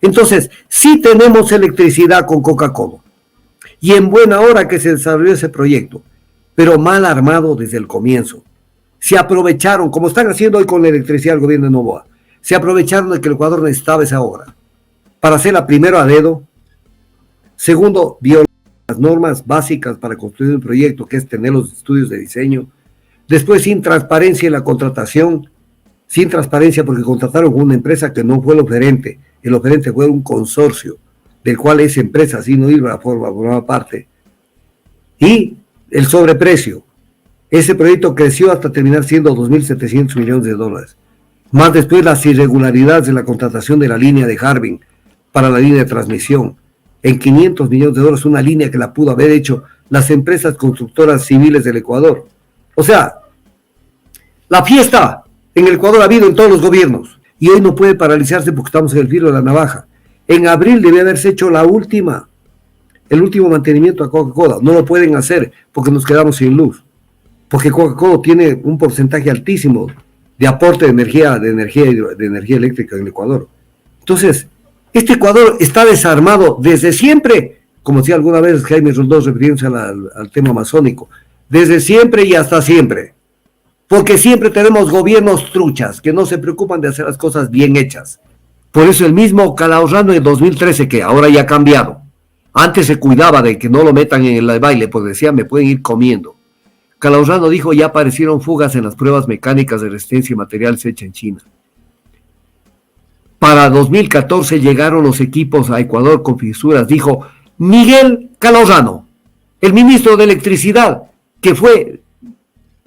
Entonces, sí tenemos electricidad con Coca-Cola. Y en buena hora que se desarrolló ese proyecto, pero mal armado desde el comienzo. Se aprovecharon, como están haciendo hoy con la electricidad del gobierno de Noboa, se aprovecharon de que el Ecuador necesitaba esa obra para hacerla primero a dedo, segundo, violar las normas básicas para construir un proyecto, que es tener los estudios de diseño, después sin transparencia en la contratación, sin transparencia porque contrataron con una empresa que no fue el oferente fue un consorcio, del cual esa empresa, si no iba a formar parte, y el sobreprecio. Ese proyecto creció hasta terminar siendo 2.700 millones de dólares. Más después las irregularidades de la contratación de la línea de Harbin para la línea de transmisión. En 500 millones de dólares, una línea que la pudo haber hecho las empresas constructoras civiles del Ecuador. O sea, la fiesta en el Ecuador ha habido en todos los gobiernos y hoy no puede paralizarse porque estamos en el filo de la navaja. En abril debe haberse hecho el último mantenimiento a Coca-Cola. No lo pueden hacer porque nos quedamos sin luz. Porque Coca-Cola tiene un porcentaje altísimo de aporte de energía eléctrica en el Ecuador. Entonces, este Ecuador está desarmado desde siempre, como decía alguna vez Jaime Roldós refiriéndose al tema amazónico, desde siempre y hasta siempre. Porque siempre tenemos gobiernos truchas que no se preocupan de hacer las cosas bien hechas. Por eso el mismo Calahorrano en 2013, que ahora ya ha cambiado, antes se cuidaba de que no lo metan en el baile, porque decía, me pueden ir comiendo. Calahorrano dijo, ya aparecieron fugas en las pruebas mecánicas de resistencia y materiales hechas en China. Para 2014 llegaron los equipos a Ecuador con fisuras, dijo Miguel Calahorrano, el ministro de Electricidad, que fue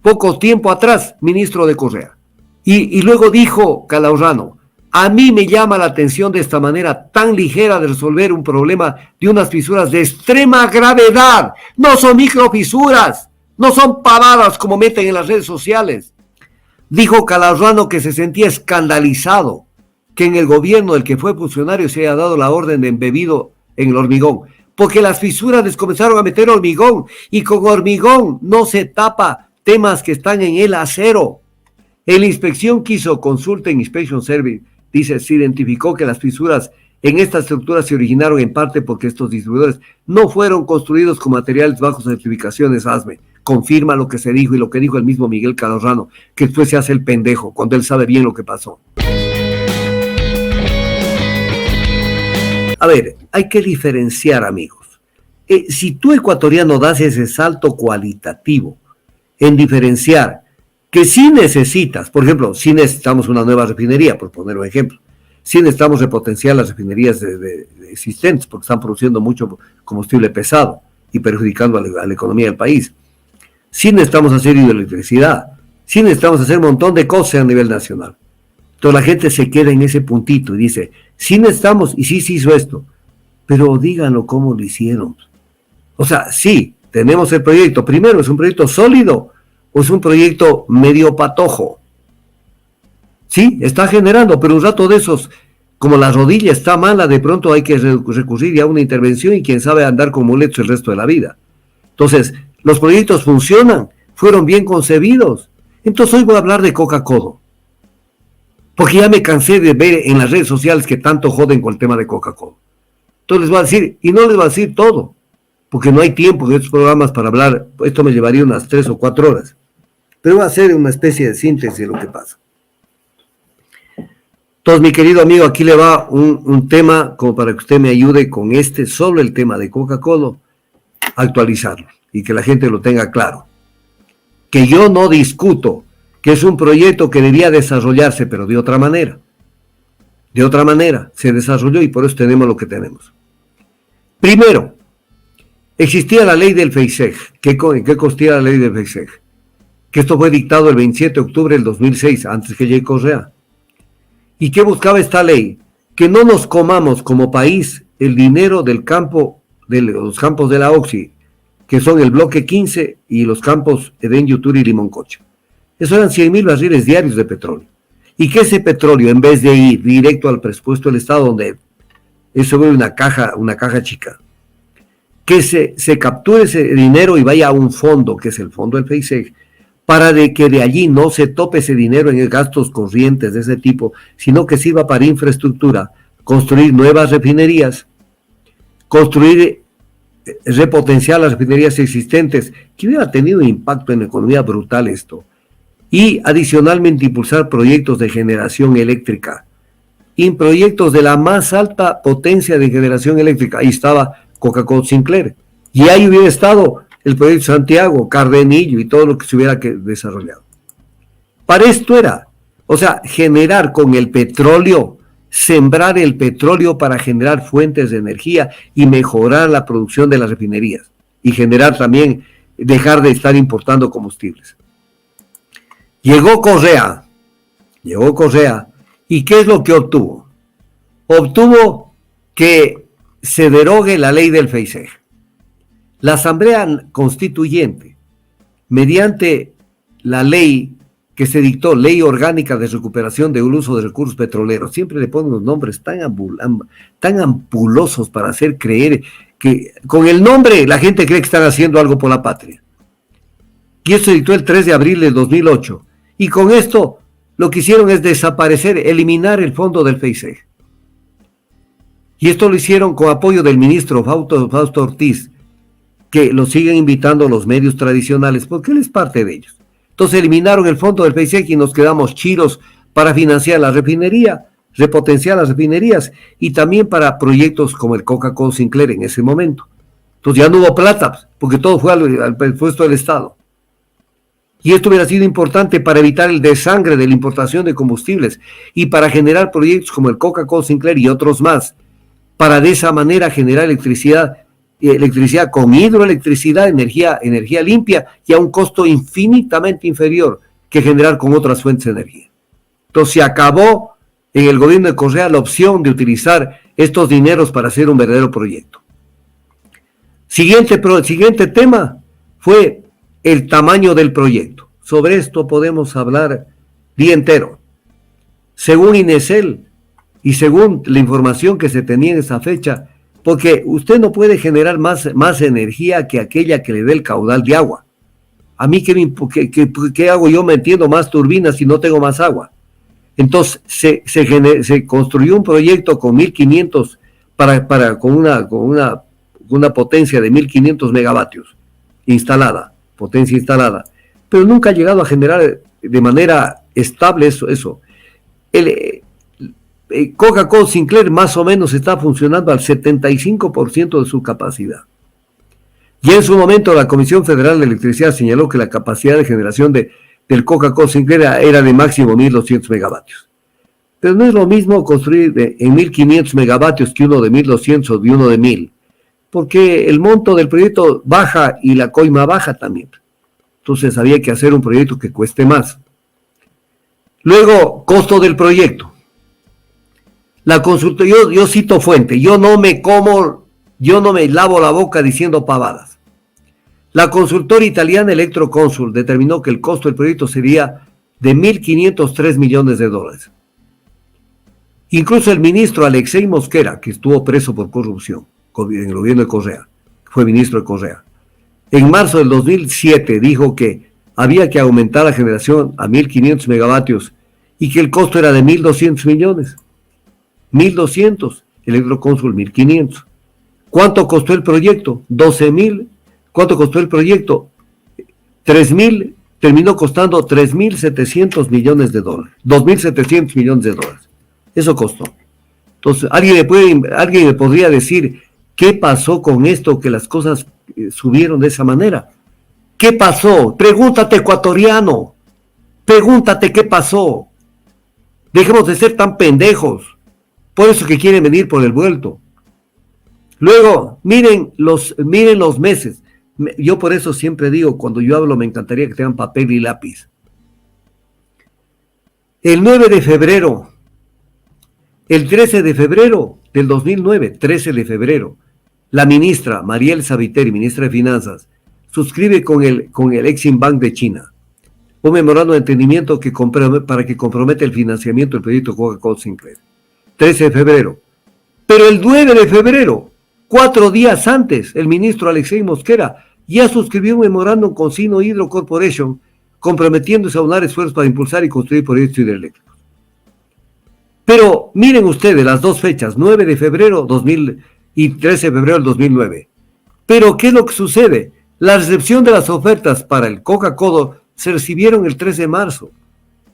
poco tiempo atrás ministro de Correa. Y luego dijo Calahorrano, a mí me llama la atención de esta manera tan ligera de resolver un problema de unas fisuras de extrema gravedad. No son microfisuras, no son pavadas como meten en las redes sociales. Dijo Calahorrano que se sentía escandalizado que en el gobierno del que fue funcionario se haya dado la orden de embebido en el hormigón, porque las fisuras les comenzaron a meter hormigón y con hormigón no se tapa temas que están en el acero. En la inspección que hizo Consulting Inspection Service, dice, se identificó que las fisuras en esta estructura se originaron en parte porque estos distribuidores no fueron construidos con materiales bajo certificaciones ASME. Confirma lo que se dijo y lo que dijo el mismo Miguel Calahorrano, que después se hace el pendejo cuando él sabe bien lo que pasó. A ver, hay que diferenciar, amigos. Si tú, ecuatoriano, das ese salto cualitativo en diferenciar que sí necesitas, por ejemplo, sí necesitamos una nueva refinería, por poner un ejemplo, sí necesitamos repotenciar las refinerías existentes porque están produciendo mucho combustible pesado y perjudicando a la economía del país. Sí necesitamos hacer hidroelectricidad, sí necesitamos hacer un montón de cosas a nivel nacional. Entonces la gente se queda en ese puntito y dice, sí necesitamos, y sí se hizo esto, pero díganlo cómo lo hicieron. O sea, sí, tenemos el proyecto. Primero, ¿es un proyecto sólido o es un proyecto medio patojo? Sí, está generando, pero un rato de esos, como la rodilla está mala, de pronto hay que recurrir a una intervención y quién sabe andar con muletos el resto de la vida. Entonces, los proyectos funcionan, fueron bien concebidos. Entonces hoy voy a hablar de Coca-Cola, porque ya me cansé de ver en las redes sociales que tanto joden con el tema de Coca-Cola. Entonces les voy a decir, y no les voy a decir todo, porque no hay tiempo en estos programas para hablar, esto me llevaría unas 3 o 4 horas, pero voy a hacer una especie de síntesis de lo que pasa. Entonces, mi querido amigo, aquí le va un tema como para que usted me ayude con solo el tema de Coca-Cola, actualizarlo y que la gente lo tenga claro. Que yo no discuto que es un proyecto que debía desarrollarse, pero de otra manera. De otra manera se desarrolló y por eso tenemos lo que tenemos. Primero, existía la ley del FEISEG. ¿Qué consistía la ley del FEISEG? Que esto fue dictado el 27 de octubre del 2006, antes que llegue Correa. ¿Y qué buscaba esta ley? Que no nos comamos como país el dinero del campo, de los campos de la Oxy, que son el bloque 15 y los campos Edén, Yuturi y Limoncocha. Eso eran 100.000 barriles diarios de petróleo. Y que ese petróleo, en vez de ir directo al presupuesto del Estado, donde eso ve una caja chica, que se capture ese dinero y vaya a un fondo, que es el fondo del FEISEG, para de que de allí no se tope ese dinero en gastos corrientes de ese tipo, sino que sirva para infraestructura, construir nuevas refinerías, repotenciar las refinerías existentes, que hubiera tenido un impacto en la economía brutal esto, y adicionalmente impulsar proyectos de generación eléctrica, y proyectos de la más alta potencia de generación eléctrica. Ahí estaba Coca-Cola Sinclair, y ahí hubiera estado el proyecto Santiago, Cardenillo y todo lo que se hubiera desarrollado. Para esto era, o sea, generar con el petróleo, sembrar el petróleo para generar fuentes de energía y mejorar la producción de las refinerías y generar también, dejar de estar importando combustibles. Llegó Correa, ¿y qué es lo que obtuvo? Obtuvo que se derogue la ley del FEISEG. La Asamblea Constituyente, mediante la ley que se dictó, Ley Orgánica de Recuperación del Uso de Recursos Petroleros, siempre le ponen los nombres tan ampulosos para hacer creer que con el nombre la gente cree que están haciendo algo por la patria. Y esto se dictó el 3 de abril del 2008. Y con esto lo que hicieron es desaparecer, eliminar el fondo del FEISEG. Y esto lo hicieron con apoyo del ministro Fausto Ortiz, que lo siguen invitando los medios tradicionales, porque él es parte de ellos. Entonces eliminaron el fondo del FEISEG y nos quedamos chiros para financiar la refinería, repotenciar las refinerías y también para proyectos como el Coca-Cola Sinclair en ese momento. Entonces ya no hubo plata, porque todo fue al presupuesto del Estado. Y esto hubiera sido importante para evitar el desangre de la importación de combustibles y para generar proyectos como el Coca-Cola Sinclair y otros más, para de esa manera generar electricidad con hidroelectricidad, energía limpia y a un costo infinitamente inferior que generar con otras fuentes de energía. Entonces se acabó en el gobierno de Correa la opción de utilizar estos dineros para hacer un verdadero proyecto. Siguiente tema fue el tamaño del proyecto. Sobre esto podemos hablar día entero. Según INESEL y según la información que se tenía en esa fecha, porque usted no puede generar más energía que aquella que le dé el caudal de agua. A mí, ¿qué hago yo metiendo más turbinas si no tengo más agua? Entonces, se construyó un proyecto con 1.500, con una potencia de 1.500 megavatios potencia instalada, pero nunca ha llegado a generar de manera estable eso. Coca-Cola Sinclair más o menos está funcionando al 75% de su capacidad. Y en su momento la Comisión Federal de Electricidad señaló que la capacidad de generación del Coca-Cola Sinclair era de máximo 1.200 megavatios. Pero no es lo mismo construir en 1.500 megavatios que uno de 1.200 y uno de 1.000, porque el monto del proyecto baja y la coima baja también. Entonces había que hacer un proyecto que cueste más. Luego, costo del proyecto. La consulta, yo cito fuente, yo no me lavo la boca diciendo pavadas. La consultora italiana Electroconsul determinó que el costo del proyecto sería de $1.503 millones. Incluso el ministro Alexei Mosquera, que estuvo preso por corrupción en el gobierno de Correa, fue ministro de Correa, en marzo del 2007 dijo que había que aumentar la generación a 1.500 megavatios y que el costo era de 1.200 millones. 1.200, Electroconsul 1.500. ¿Cuánto costó el proyecto? 12.000. ¿Cuánto costó el proyecto? 3.000, terminó costando $3.700 millones. 2.700 millones de dólares. Eso costó. Entonces, ¿alguien me podría decir qué pasó con esto, que las cosas subieron de esa manera? ¿Qué pasó? Pregúntate, ecuatoriano. Pregúntate qué pasó. Dejemos de ser tan pendejos. Por eso que quieren venir por el vuelto. Luego, miren los meses. Yo por eso siempre digo, cuando yo hablo, me encantaría que tengan papel y lápiz. El 9 de febrero, el 13 de febrero del 2009, 13 de febrero, la ministra Mariel Sabiteri, ministra de Finanzas, suscribe con el Exim Bank de China un memorando de entendimiento para que comprometa el financiamiento del proyecto Coca-Cola Sinclair. 13 de febrero. Pero el 9 de febrero, 4 días antes, el ministro Alexei Mosquera ya suscribió un memorándum con Sino Hydro Corporation comprometiéndose a unar esfuerzos para impulsar y construir proyectos hidroeléctricos. Pero miren ustedes las dos fechas, 9 de febrero 2000 y 13 de febrero del 2009. Pero ¿qué es lo que sucede? La recepción de las ofertas para el Coca-Cola se recibieron el 3 de marzo.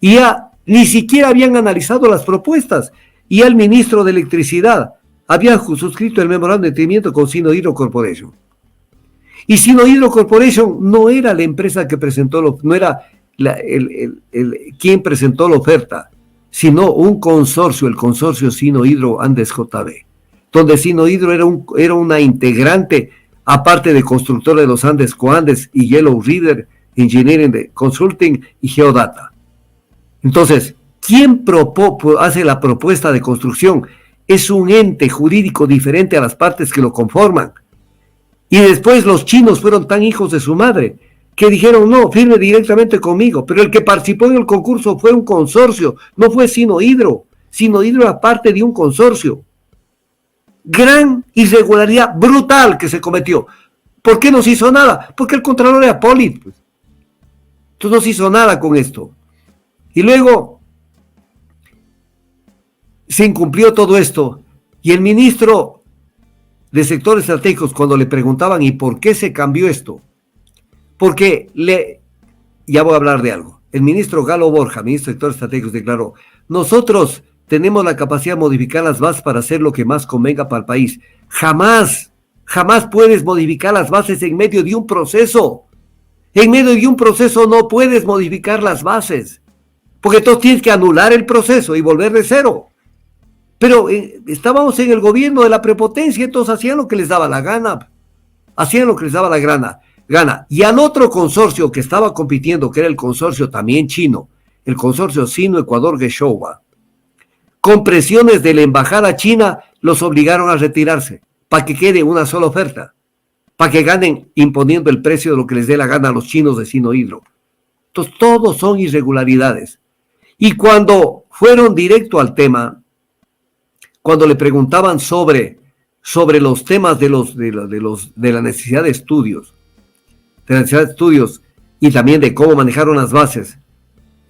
Y ya ni siquiera habían analizado las propuestas. Y ya el ministro de Electricidad había suscrito el memorándum de entendimiento con Sino Hydro Corporation. Y Sino Hydro Corporation no era la empresa que presentó, no era quien presentó la oferta, sino un consorcio, el consorcio Sino Hydro Andes JB, donde Sino Hydro era una integrante, aparte de constructora de los Andes Coandes y Yellow River Engineering Consulting y Geodata. Entonces, ¿quién hace la propuesta de construcción? Es un ente jurídico diferente a las partes que lo conforman. Y después los chinos fueron tan hijos de su madre que dijeron, no, firme directamente conmigo. Pero el que participó en el concurso fue un consorcio, no fue Sino Hydro. Sino Hydro era parte de un consorcio. Gran irregularidad brutal que se cometió. ¿Por qué no se hizo nada? Porque el contralor era Polit. Pues. Entonces no se hizo nada con esto. Y luego se incumplió todo esto. Y el ministro de sectores estratégicos, cuando le preguntaban ¿y por qué se cambió esto? Porque ya voy a hablar de algo. El ministro Galo Borja, ministro de sectores estratégicos, declaró, nosotros tenemos la capacidad de modificar las bases para hacer lo que más convenga para el país. Jamás puedes modificar las bases en medio de un proceso. En medio de un proceso no puedes modificar las bases, porque entonces tienes que anular el proceso y volver de cero. Pero estábamos en el gobierno de la prepotencia, entonces hacían lo que les daba la gana. Hacían lo que les daba la gana. Y al otro consorcio que estaba compitiendo, que era el consorcio también chino, el consorcio Sino-Ecuador-Geshowa, con presiones de la embajada china, los obligaron a retirarse, para que quede una sola oferta, para que ganen imponiendo el precio de lo que les dé la gana a los chinos de Sino Hydro. Entonces, todos son irregularidades. Y cuando fueron directo al tema, cuando le preguntaban sobre los temas de la necesidad de estudios, y también de cómo manejaron las bases,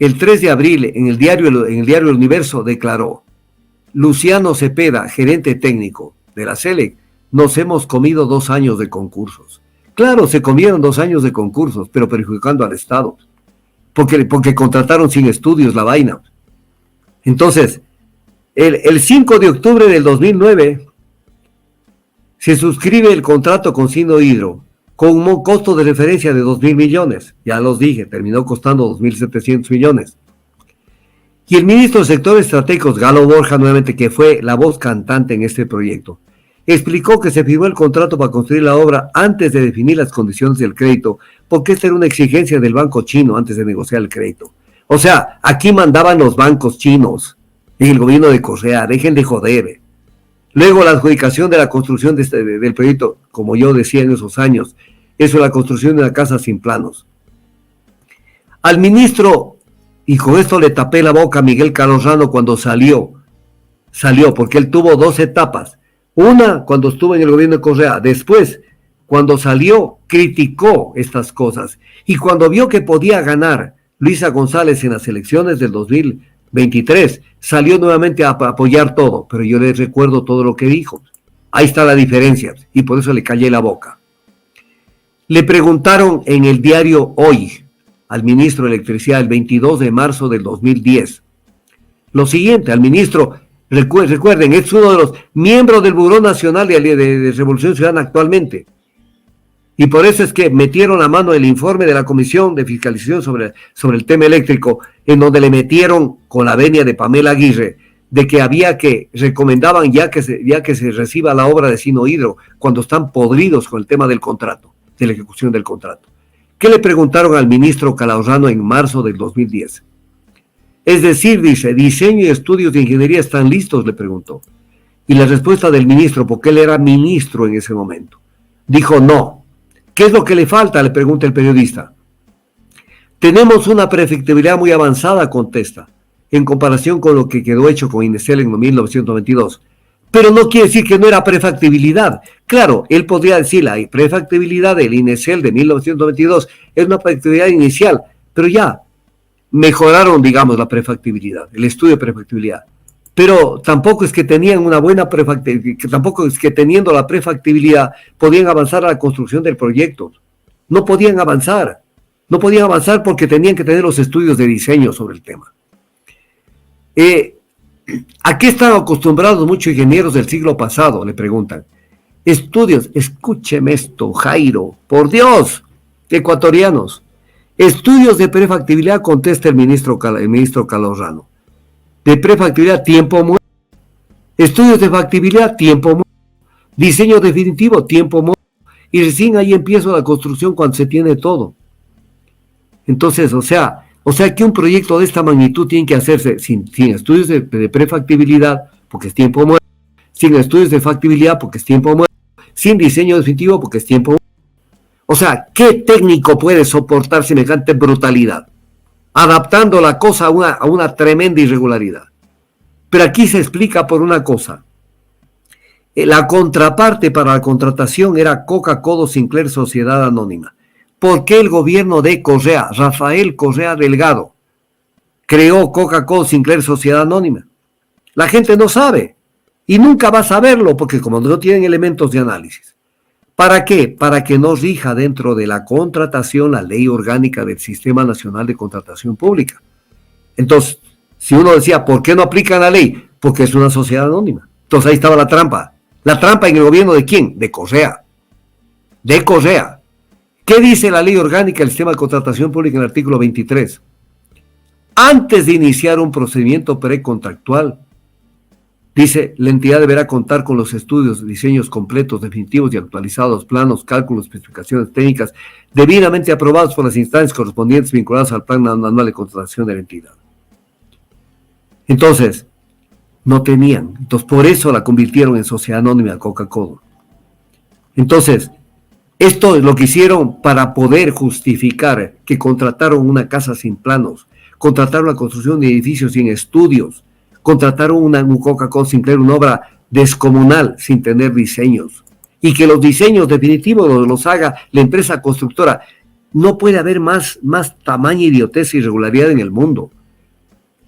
el 3 de abril en el diario El Universo declaró, Luciano Cepeda, gerente técnico de la SELEC, nos hemos comido 2 años de concursos. Claro, se comieron 2 años de concursos, pero perjudicando al Estado, porque contrataron sin estudios la vaina. Entonces, el 5 de octubre del 2009 se suscribe el contrato con Sino Hydro con un costo de referencia de 2.000 millones. Ya los dije, terminó costando 2.700 millones. Y el ministro de Sectores Estratégicos, Galo Borja, nuevamente, que fue la voz cantante en este proyecto, explicó que se firmó el contrato para construir la obra antes de definir las condiciones del crédito, porque esta era una exigencia del banco chino antes de negociar el crédito. O sea, aquí mandaban los bancos chinos en el gobierno de Correa, dejen de joder. Luego la adjudicación de la construcción del proyecto, como yo decía en esos años, eso es la construcción de una casa sin planos. Al ministro, y con esto le tapé la boca a Miguel Calorrano cuando salió, porque él tuvo 2 etapas. Una cuando estuvo en el gobierno de Correa, después, cuando salió, criticó estas cosas. Y cuando vio que podía ganar Luisa González en las elecciones del 2023, salió nuevamente a apoyar todo, pero yo les recuerdo todo lo que dijo. Ahí está la diferencia, y por eso le callé la boca. Le preguntaron en el diario Hoy al ministro de Electricidad el 22 de marzo del 2010 lo siguiente, al ministro, recuerden, es uno de los miembros del Buró Nacional de Revolución Ciudadana actualmente, y por eso es que metieron la mano en el informe de la Comisión de Fiscalización sobre el tema eléctrico, en donde le metieron con la venia de Pamela Aguirre, de que recomendaban ya que se reciba la obra de Sino Hydro, cuando están podridos con el tema del contrato, de la ejecución del contrato. ¿Qué le preguntaron al ministro Calorrano en marzo del 2010? Es decir, dice, diseño y estudios de ingeniería están listos, le preguntó. Y la respuesta del ministro, porque él era ministro en ese momento, dijo no. ¿Qué es lo que le falta?, le pregunta el periodista. Tenemos una prefectibilidad muy avanzada, contesta, en comparación con lo que quedó hecho con Inesel en 1922. Pero no quiere decir que no era prefactibilidad. Claro, él podría decir la prefactibilidad del Inesel de 1922 es una prefactibilidad inicial, pero ya mejoraron, digamos, la prefactibilidad, el estudio de prefactibilidad. pero tampoco es que tenían una buena prefactibilidad, tampoco es que teniendo la prefactibilidad podían avanzar a la construcción del proyecto. No podían avanzar. No podían avanzar porque tenían que tener los estudios de diseño sobre el tema. ¿A qué están acostumbrados muchos ingenieros del siglo pasado? Le preguntan. Estudios, escúcheme esto, Jairo, por Dios, ecuatorianos. Estudios de prefactibilidad, contesta el ministro Calorrano. De prefactibilidad, tiempo muerto. Estudios de factibilidad, tiempo muerto. Diseño definitivo, tiempo muerto. Y recién ahí empieza la construcción cuando se tiene todo. Entonces, o sea que un proyecto de esta magnitud tiene que hacerse sin estudios de prefactibilidad, porque es tiempo muerto, sin estudios de factibilidad, porque es tiempo muerto, sin diseño definitivo, porque es tiempo muerto. O sea, ¿qué técnico puede soportar semejante brutalidad? Adaptando la cosa a una tremenda irregularidad. Pero aquí se explica por una cosa. La contraparte para la contratación era Coca-Cola Sinclair Sociedad Anónima. ¿Por qué el gobierno de Correa, Rafael Correa Delgado, creó Coca-Cola Sinclair Sociedad Anónima? La gente no sabe y nunca va a saberlo porque como no tienen elementos de análisis. ¿Para qué? Para que no rija dentro de la contratación la ley orgánica del Sistema Nacional de Contratación Pública. Entonces, si uno decía, ¿por qué no aplican la ley? Porque es una sociedad anónima. Entonces ahí estaba la trampa. ¿La trampa en el gobierno de quién? De Correa. De Correa. ¿Qué dice la ley orgánica del sistema de contratación pública en el artículo 23? Antes de iniciar un procedimiento precontractual, dice, la entidad deberá contar con los estudios, diseños completos, definitivos y actualizados, planos, cálculos, especificaciones técnicas, debidamente aprobados por las instancias correspondientes vinculadas al plan anual de contratación de la entidad. Entonces, no tenían. Entonces, por eso la convirtieron en sociedad anónima Coca-Cola. Entonces, esto es lo que hicieron para poder justificar que contrataron una casa sin planos, contrataron la construcción de edificios sin estudios, contrataron un Coca-Cola Sinclair, una obra descomunal sin tener diseños, y que los diseños definitivos los haga la empresa constructora. No puede haber más tamaña, idiotez e irregularidad en el mundo.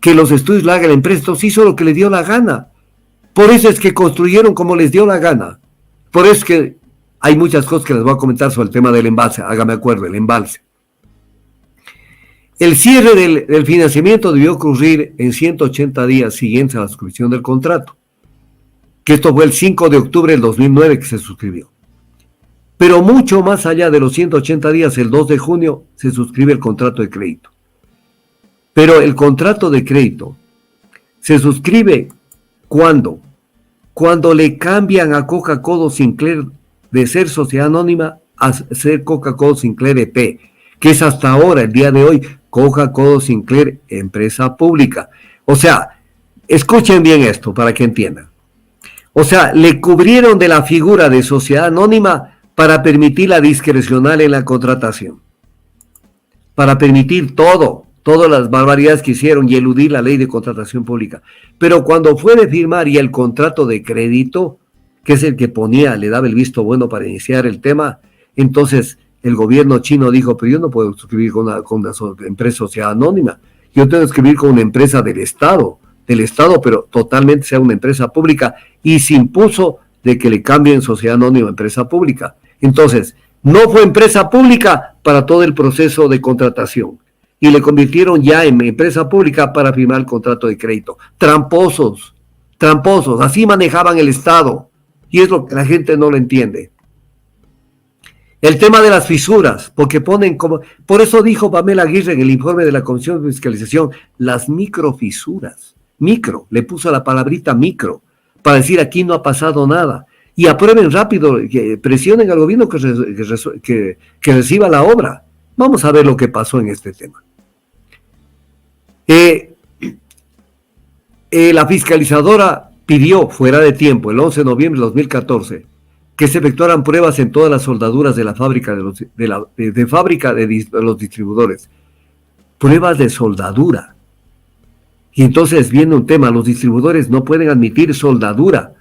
Que los estudios lo haga la empresa, entonces hizo lo que le dio la gana. Por eso es que construyeron como les dio la gana. Por eso es que hay muchas cosas que les voy a comentar sobre el tema del embalse, hágame acuerdo, el embalse. El cierre del financiamiento debió ocurrir en 180 días siguientes a la suscripción del contrato, que esto fue el 5 de octubre del 2009 que se suscribió. Pero mucho más allá de los 180 días, el 2 de junio, se suscribe el contrato de crédito. Pero el contrato de crédito se suscribe ¿cuándo? Cuando le cambian a Coca-Cola Sinclair de ser sociedad anónima a ser Coca-Cola Sinclair EP, que es hasta ahora, el día de hoy, Coca-Cola Sinclair empresa pública. O sea, escuchen bien esto para que entiendan. O sea, le cubrieron de la figura de sociedad anónima para permitir la discrecional en la contratación. Para permitir todas las barbaridades que hicieron y eludir la ley de contratación pública. Pero cuando fue de firmar y el contrato de crédito, que es el que le daba el visto bueno para iniciar el tema, entonces el gobierno chino dijo, pero yo no puedo suscribir con una empresa sociedad anónima, yo tengo que escribir con una empresa del Estado, pero totalmente sea una empresa pública, y se impuso de que le cambien sociedad anónima a empresa pública. Entonces, no fue empresa pública para todo el proceso de contratación, y le convirtieron ya en empresa pública para firmar el contrato de crédito. Tramposos, así manejaban el Estado, y es lo que la gente no lo entiende. El tema de las fisuras, porque ponen como, por eso dijo Pamela Aguirre en el informe de la Comisión de Fiscalización, las microfisuras, le puso la palabrita micro, para decir aquí no ha pasado nada, y aprueben rápido, que presionen al gobierno que reciba la obra. Vamos a ver lo que pasó en este tema. La fiscalizadora pidió fuera de tiempo, el 11 de noviembre de 2014, que se efectuaran pruebas en todas las soldaduras de la fábrica de los distribuidores. Pruebas de soldadura. Y entonces viene un tema, los distribuidores no pueden admitir soldadura,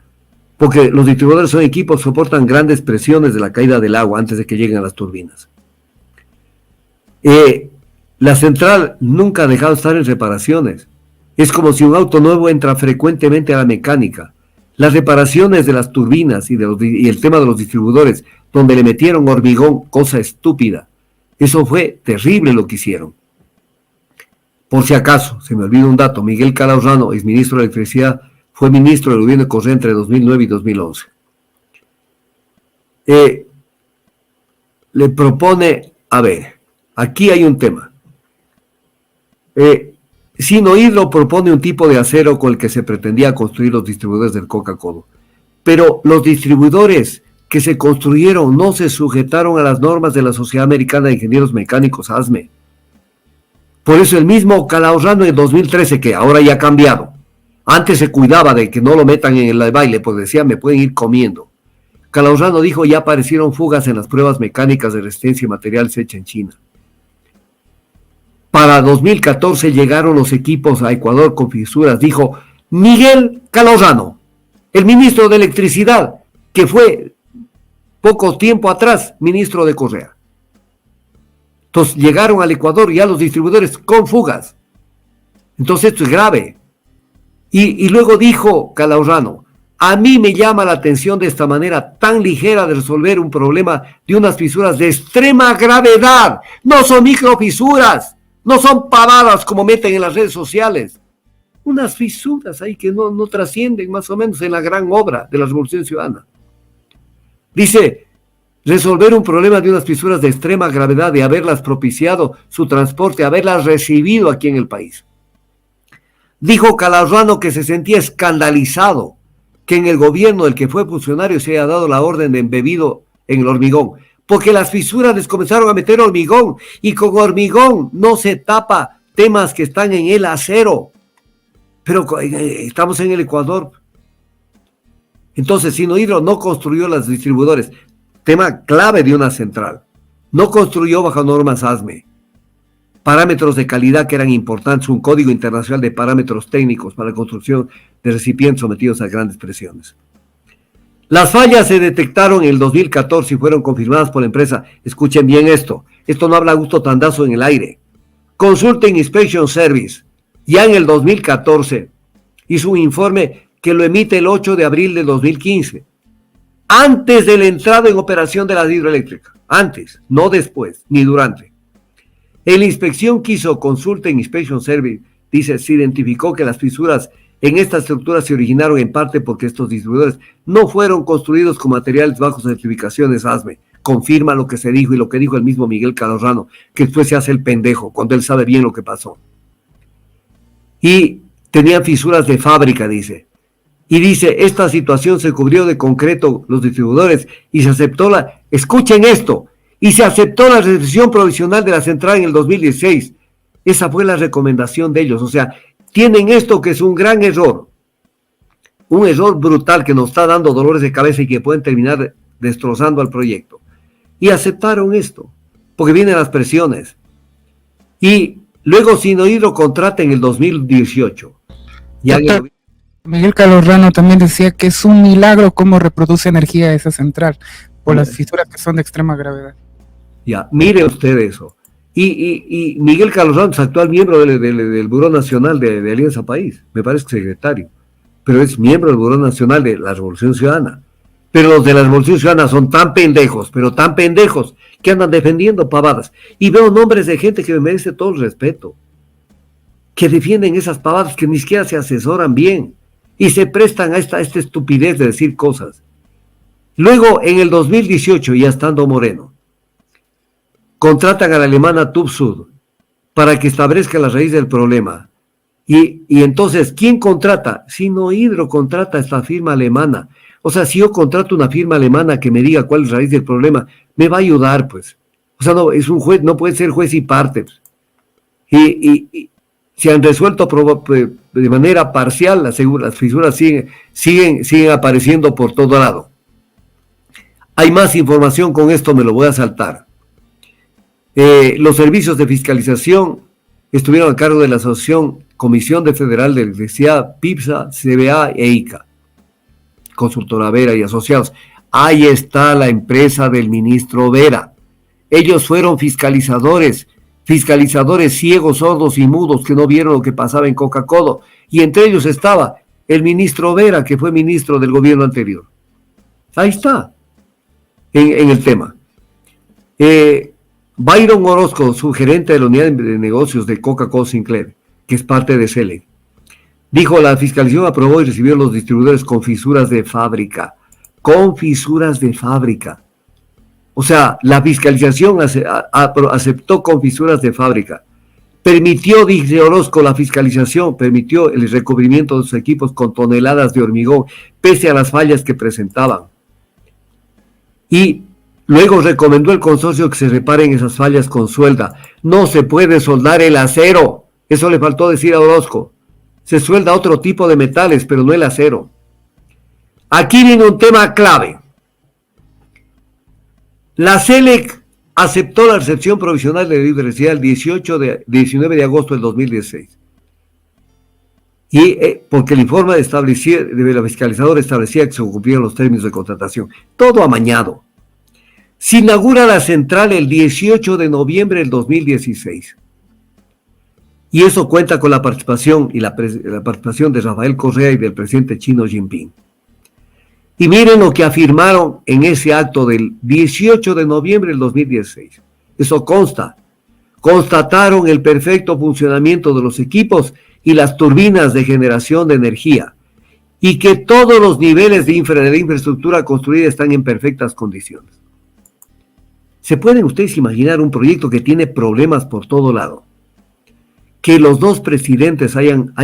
porque los distribuidores son equipos que soportan grandes presiones de la caída del agua antes de que lleguen a las turbinas. La central nunca ha dejado de estar en reparaciones. Es como si un auto nuevo entra frecuentemente a la mecánica. Las reparaciones de las turbinas y el tema de los distribuidores, donde le metieron hormigón, cosa estúpida. Eso fue terrible lo que hicieron. Por si acaso, se me olvida un dato, Miguel Calaurrano, exministro de Electricidad, fue ministro del gobierno de Correa entre 2009 y 2011. Le propone, a ver, aquí hay un tema. Sinohydro propone un tipo de acero con el que se pretendía construir los distribuidores del Coca-Cola. Pero los distribuidores que se construyeron no se sujetaron a las normas de la Sociedad Americana de Ingenieros Mecánicos, ASME. Por eso el mismo Calaurrano en 2013, que ahora ya ha cambiado, antes se cuidaba de que no lo metan en el baile, pues decía, me pueden ir comiendo. Calaurrano dijo, ya aparecieron fugas en las pruebas mecánicas de resistencia y materiales hechas en China. Para 2014 llegaron los equipos a Ecuador con fisuras, dijo Miguel Calaurrano, el ministro de Electricidad, que fue poco tiempo atrás ministro de Correa. Entonces llegaron al Ecuador ya los distribuidores con fugas. Entonces esto es grave. Y luego dijo Calaurrano, a mí me llama la atención de esta manera tan ligera de resolver un problema de unas fisuras de extrema gravedad. No son microfisuras, no son pavadas como meten en las redes sociales. Unas fisuras ahí que no trascienden más o menos en la gran obra de la Revolución Ciudadana. Dice, resolver un problema de unas fisuras de extrema gravedad, de haberlas propiciado su transporte, haberlas recibido aquí en el país. Dijo Calaurrano que se sentía escandalizado que en el gobierno del que fue funcionario se haya dado la orden de embebido en el hormigón, porque las fisuras les comenzaron a meter hormigón, y con hormigón no se tapa temas que están en el acero. Pero estamos en el Ecuador. Entonces, Sinohydro no construyó los distribuidores, tema clave de una central. No construyó bajo normas ASME. Parámetros de calidad que eran importantes, un código internacional de parámetros técnicos para la construcción de recipientes sometidos a grandes presiones. Las fallas se detectaron en el 2014 y fueron confirmadas por la empresa. Escuchen bien esto no habla Augusto Tandazo en el aire. Consulting Inspection Service, ya en el 2014, hizo un informe que lo emite el 8 de abril de 2015, antes de la entrada en operación de la hidroeléctrica, antes, no después, ni durante. En la inspección que hizo Consulting Inspection Service, dice, se identificó que las fisuras en esta estructura se originaron en parte porque estos distribuidores no fueron construidos con materiales bajo certificaciones ASME. Confirma lo que se dijo y lo que dijo el mismo Miguel Calaurrano, que después se hace el pendejo cuando él sabe bien lo que pasó. Y tenían fisuras de fábrica, dice. Y dice, esta situación se cubrió de concreto los distribuidores y se aceptó escuchen esto, y se aceptó la recepción provisional de la central en el 2016. Esa fue la recomendación de ellos. O sea, tienen esto que es un gran error. Un error brutal que nos está dando dolores de cabeza y que pueden terminar destrozando al proyecto. Y aceptaron esto, porque vienen las presiones. Y luego Sinohydro contrata en el 2018. Miguel Calaurrano también decía que es un milagro cómo reproduce energía esa central, por las fisuras que son de extrema gravedad. Ya, mire usted eso. Y Miguel Calaurrano es actual miembro del Buró Nacional de Alianza País, me parece que secretario, pero es miembro del Buró Nacional de la Revolución Ciudadana. Pero los de la Revolución Ciudadana son tan pendejos, pero tan pendejos, que andan defendiendo pavadas. Y veo nombres de gente que me merece todo el respeto, que defienden esas pavadas que ni siquiera se asesoran bien y se prestan a esta estupidez de decir cosas. Luego, en el 2018, ya estando Moreno, contratan a la alemana TÜV para que establezca la raíz del problema. Y entonces, ¿quién contrata? Sinohydro contrata a esta firma alemana. O sea, si yo contrato una firma alemana que me diga cuál es la raíz del problema, me va a ayudar, pues. O sea, no, es un juez, no puede ser juez y parte. Pues. Y se han resuelto de manera parcial, las fisuras siguen apareciendo por todo lado. Hay más información, con esto me lo voy a saltar. Los servicios de fiscalización estuvieron a cargo de la Asociación Comisión de Federal de Electricidad, PIPSA, CBA e ICA, Consultora Vera y Asociados. Ahí está la empresa del ministro Vera. Ellos fueron fiscalizadores fiscalizadores ciegos, sordos y mudos que no vieron lo que pasaba en Coca-Cola, y entre ellos estaba el ministro Vera, que fue ministro del gobierno anterior. Ahí está, en el tema. Byron Orozco, su gerente de la unidad de negocios de Coca-Cola Sinclair, que es parte de CELE, dijo: la fiscalización aprobó y recibió los distribuidores con fisuras de fábrica. Con fisuras de fábrica. O sea, la fiscalización aceptó con fisuras de fábrica. Permitió, dice Orozco, la fiscalización, permitió el recubrimiento de sus equipos con toneladas de hormigón, pese a las fallas que presentaban. Y luego recomendó al consorcio que se reparen esas fallas con suelda. No se puede soldar el acero. Eso le faltó decir a Orozco. Se suelda otro tipo de metales, pero no el acero. Aquí viene un tema clave. La CELEC aceptó la recepción provisional de la universidad el 19 de agosto del 2016. Y porque el informe de la fiscalizadora establecía que se cumplían los términos de contratación. Todo amañado. Se inaugura la central el 18 de noviembre del 2016. Y eso cuenta con la participación la participación de Rafael Correa y del presidente chino Jinping. Y miren lo que afirmaron en ese acto del 18 de noviembre del 2016. Eso consta. Constataron el perfecto funcionamiento de los equipos y las turbinas de generación de energía, y que todos los niveles de la infraestructura construida están en perfectas condiciones. ¿Se pueden ustedes imaginar un proyecto que tiene problemas por todo lado? Que los dos presidentes hayan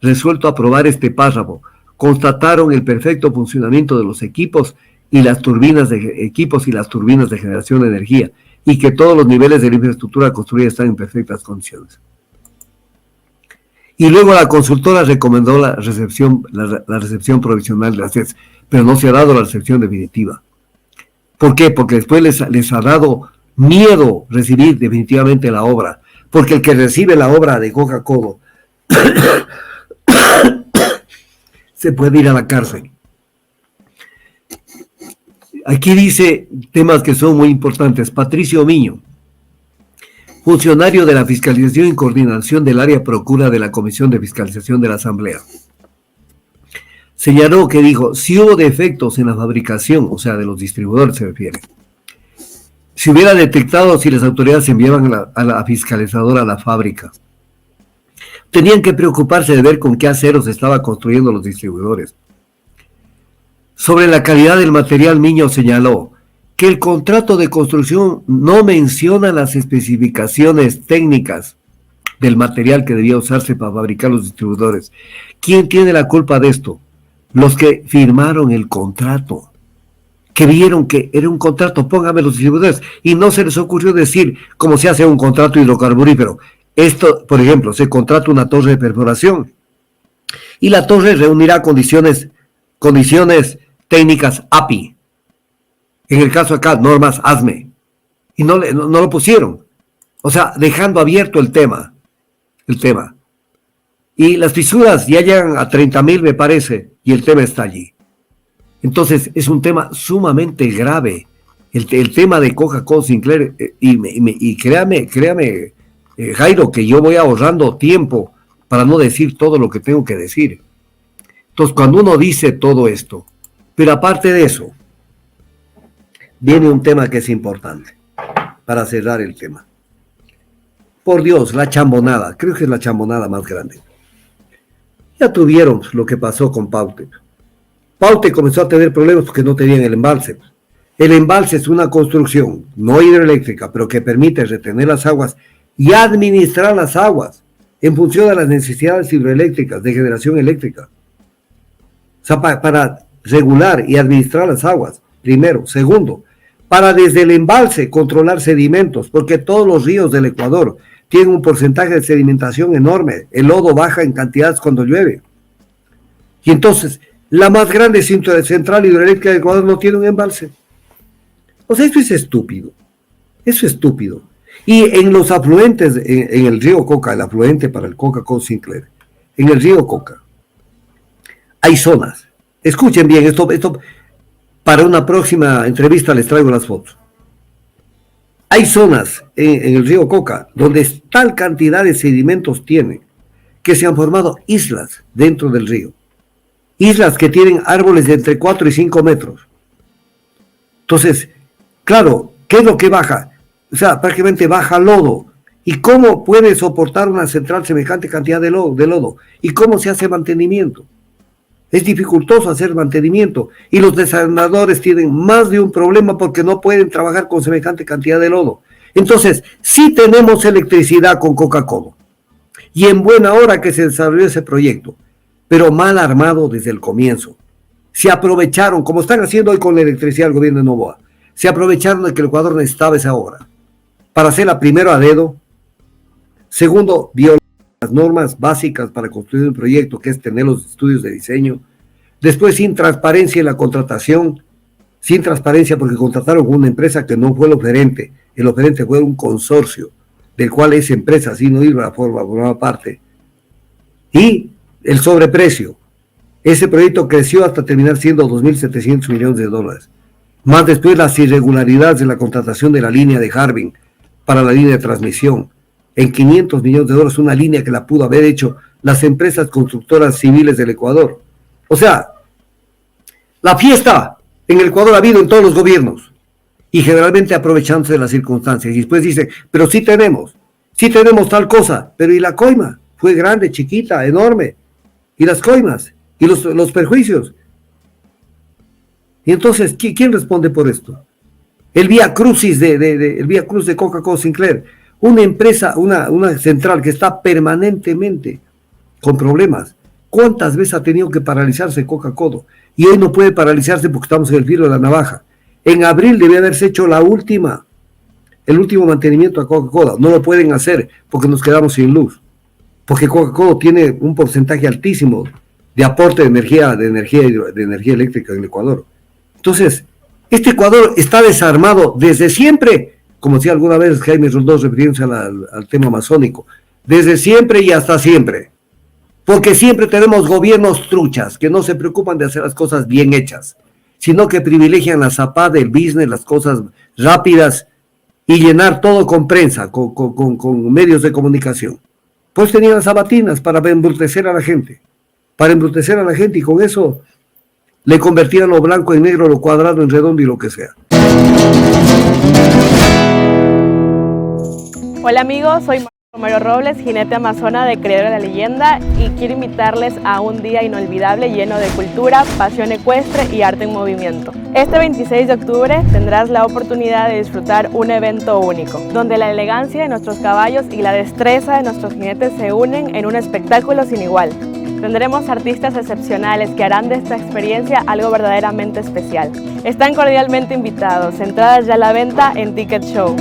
resuelto aprobar este párrafo. Constataron el perfecto funcionamiento de los equipos y las turbinas de generación de energía, y que todos los niveles de la infraestructura construida están en perfectas condiciones. Y luego la consultora recomendó la recepción provisional de las CES, pero no se ha dado la recepción definitiva. ¿Por qué? Porque después les ha dado miedo recibir definitivamente la obra, porque el que recibe la obra de Coca-Cola se puede ir a la cárcel. Aquí dice temas que son muy importantes. Patricio Miño, funcionario de la Fiscalización y Coordinación del Área Procura de la Comisión de Fiscalización de la Asamblea, señaló que dijo: si hubo defectos en la fabricación, o sea, de los distribuidores se refiere, si hubiera detectado, si las autoridades enviaban a la fiscalizadora a la fábrica, tenían que preocuparse de ver con qué acero se estaba construyendo los distribuidores. Sobre la calidad del material, Miño señaló que el contrato de construcción no menciona las especificaciones técnicas del material que debía usarse para fabricar los distribuidores. ¿Quién tiene la culpa de esto? Los que firmaron el contrato, que vieron que era un contrato, póngame los distribuidores, y no se les ocurrió decir cómo se hace un contrato hidrocarburífero. Esto, por ejemplo, se contrata una torre de perforación y la torre reunirá condiciones técnicas API. En el caso acá, normas ASME. Y no lo pusieron. O sea, dejando abierto el tema. Y las fisuras ya llegan a 30,000, me parece, y el tema está allí. Entonces, es un tema sumamente grave. El tema de Coca-Cola Sinclair, y créame, Jairo, que yo voy ahorrando tiempo para no decir todo lo que tengo que decir. Entonces, cuando uno dice todo esto, pero aparte de eso, viene un tema que es importante para cerrar el tema. Por Dios, la chambonada, creo que es la chambonada más grande. Ya tuvieron lo que pasó con Paute. Paute comenzó a tener problemas porque no tenían el embalse. El embalse es una construcción no hidroeléctrica, pero que permite retener las aguas y administrar las aguas en función de las necesidades hidroeléctricas de generación eléctrica. O sea, para regular y administrar las aguas, primero. Segundo, para desde el embalse controlar sedimentos, porque todos los ríos del Ecuador tienen un porcentaje de sedimentación enorme. El lodo baja en cantidades cuando llueve. Y entonces, la más grande central hidroeléctrica del Ecuador no tiene un embalse. O sea, eso es estúpido. Eso es estúpido. Y en los afluentes, en el río Coca, el afluente para el Coca-Cola Sinclair, en el río Coca, hay zonas. Escuchen bien, esto para una próxima entrevista les traigo las fotos. Hay zonas en el río Coca donde tal cantidad de sedimentos tiene que se han formado islas dentro del río. Islas que tienen árboles de entre 4 y 5 metros. Entonces, claro, ¿qué es lo que baja? O sea, prácticamente baja lodo. ¿Y cómo puede soportar una central semejante cantidad de lodo? ¿Y cómo se hace mantenimiento? Es dificultoso hacer mantenimiento y los desalinadores tienen más de un problema porque no pueden trabajar con semejante cantidad de lodo. Entonces, sí tenemos electricidad con Coca-Cola y en buena hora que se desarrolló ese proyecto, pero mal armado desde el comienzo. Se aprovecharon, como están haciendo hoy con la electricidad del gobierno de Noboa, se aprovecharon de que el Ecuador necesitaba esa obra para hacerla primero a dedo, segundo, violar las normas básicas para construir un proyecto, que es tener los estudios de diseño, después sin transparencia en la contratación, sin transparencia porque contrataron con una empresa que no fue el oferente fue un consorcio, del cual esa empresa, sin no iba a formar parte, y el sobreprecio. Ese proyecto creció hasta terminar siendo 2.700 millones de dólares, más después las irregularidades de la contratación de la línea de Harbin para la línea de transmisión, en 500 millones de dólares, una línea que la pudo haber hecho las empresas constructoras civiles del Ecuador. O sea, la fiesta en el Ecuador ha habido en todos los gobiernos y generalmente aprovechándose de las circunstancias. Y después dice, pero sí tenemos tal cosa, pero ¿y la coima? Fue grande, chiquita, enorme. ¿Y las coimas? ¿Y los perjuicios? Y entonces, ¿quién responde por esto? El Vía Crucis el Vía Cruz de Coca-Cola Sinclair, una empresa, una central que está permanentemente con problemas. ¿Cuántas veces ha tenido que paralizarse Coca-Cola? Y hoy no puede paralizarse porque estamos en el filo de la navaja. En abril debe haberse hecho el último mantenimiento a Coca-Cola. No lo pueden hacer porque nos quedamos sin luz. Porque Coca-Cola tiene un porcentaje altísimo de aporte de energía eléctrica en el Ecuador. Entonces, este Ecuador está desarmado desde siempre, como decía alguna vez Jaime Roldós refiriéndose al tema amazónico, desde siempre y hasta siempre. Porque siempre tenemos gobiernos truchas que no se preocupan de hacer las cosas bien hechas, sino que privilegian la zapada, el business, las cosas rápidas y llenar todo con prensa, con medios de comunicación. Pues tenían las sabatinas para embrutecer a la gente, y con eso le convertían lo blanco en negro, lo cuadrado en redondo y lo que sea. Hola amigos, soy Mario Robles, jinete amazona de Creadora de la Leyenda, y quiero invitarles a un día inolvidable lleno de cultura, pasión ecuestre y arte en movimiento. Este 26 de octubre tendrás la oportunidad de disfrutar un evento único, donde la elegancia de nuestros caballos y la destreza de nuestros jinetes se unen en un espectáculo sin igual. Tendremos artistas excepcionales que harán de esta experiencia algo verdaderamente especial. Están cordialmente invitados, entradas ya a la venta en Ticket Show.